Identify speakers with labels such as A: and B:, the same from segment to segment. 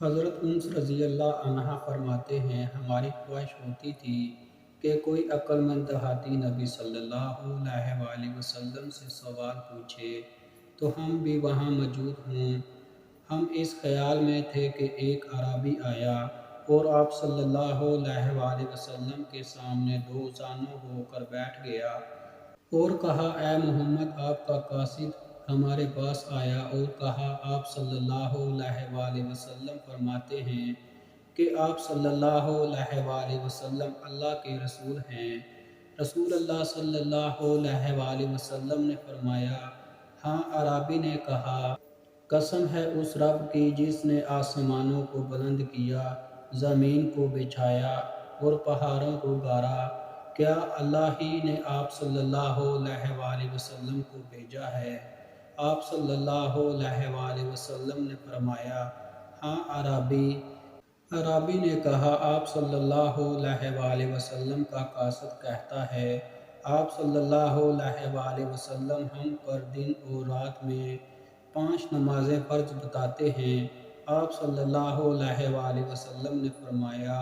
A: حضرت انس رضی اللہ عنہا فرماتے ہیں، ہماری خواہش ہوتی تھی کہ کوئی عقل مند دیہاتی نبی صلی اللہ علیہ وآلہ وسلم سے سوال پوچھے تو ہم بھی وہاں موجود ہوں۔ ہم اس خیال میں تھے کہ ایک اعرابی آیا اور آپ صلی اللہ علیہ وآلہ وسلم کے سامنے دو زانو ہو کر بیٹھ گیا اور کہا، اے محمد، آپ کا قاصد ہمارے پاس آیا اور کہا، آپ صلی اللہ علیہ وآلہ وسلم فرماتے ہیں کہ آپ صلی اللہ علیہ وآلہ وسلم اللہ کے رسول ہیں۔ رسول اللہ صلی اللہ علیہ وآلہ وسلم نے فرمایا، ہاں۔ اعرابی نے کہا، قسم ہے اس رب کی جس نے آسمانوں کو بلند کیا، زمین کو بچھایا اور پہاڑوں کو گاڑا، کیا اللہ ہی نے آپ صلی اللہ علیہ وآلہ وسلم کو بھیجا ہے؟ آپ صلی اللہ علیہ وآلہ وسلم نے فرمایا، ہاں۔ اعرابی نے کہا، آپ صلی اللہ علیہ وآلہ وسلم کا قاصد کہتا ہے، آپ صلی اللہ علیہ وآلہ وسلم ہم پر دن اور رات میں 5 نمازیں فرض بتاتے ہیں۔ آپ صلی اللہ علیہ وآلہ وسلم نے فرمایا،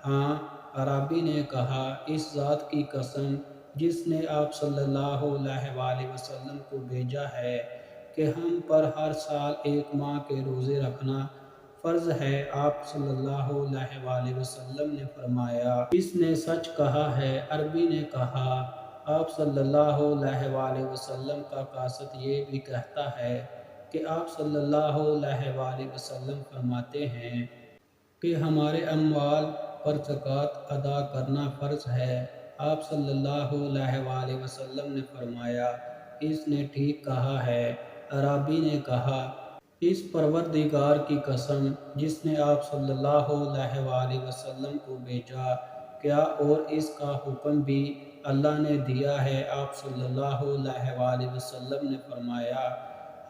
A: ہاں۔ اعرابی نے کہا، اس ذات کی قسم جس نے آپ صلی اللہ علیہ وآلہ وسلم کو بھیجا ہے کہ ہم پر ہر سال 1 ماہ کے روزے رکھنا فرض ہے۔ آپ صلی اللہ علیہ وآلہ وسلم نے فرمایا، اس نے سچ کہا ہے۔ عربی نے کہا، آپ صلی اللہ علیہ وآلہ وسلم کا قاصد یہ بھی کہتا ہے کہ آپ صلی اللہ علیہ وآلہ وسلم فرماتے ہیں کہ ہمارے اموال پر زکوٰۃ ادا کرنا فرض ہے۔ آپ صلی اللہ علیہ وآلہ وسلم نے فرمایا، اس نے ٹھیک کہا ہے۔ اعرابی نے کہا، اس پروردگار کی قسم جس نے آپ صلی اللہ علیہ وآلہ وسلم کو بھیجا، کیا اور اس کا حکم بھی اللہ نے دیا ہے؟ آپ صلی اللہ علیہ وآلہ وسلم نے فرمایا،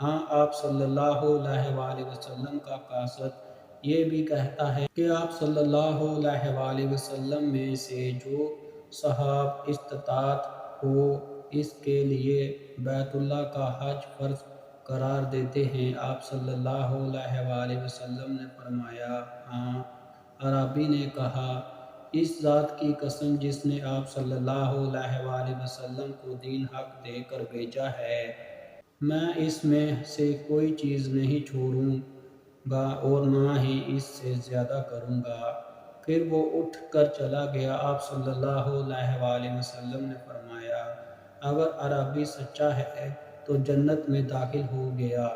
A: ہاں۔ آپ صلی اللہ علیہ وآلہ وسلم کا قاصد یہ بھی کہتا ہے کہ آپ صلی اللہ علیہ وآلہ وسلم میں سے جو صاحب استطاعت ہو اس کے لیے بیت اللہ کا حج فرض قرار دیتے ہیں۔ آپ صلی اللہ علیہ وآلہ وسلم نے فرمایا، ہاں۔ اعرابی نے کہا، اس ذات کی قسم جس نے آپ صلی اللہ علیہ وآلہ وسلم کو دین حق دے کر بھیجا ہے، میں اس میں سے کوئی چیز نہیں چھوڑوں گا اور نہ ہی اس سے زیادہ کروں گا۔ پھر وہ اٹھ کر چلا گیا۔ آپ صلی اللہ علیہ وآلہ وسلم نے فرمایا، اگر اعرابی سچا ہے تو جنت میں داخل ہو گیا۔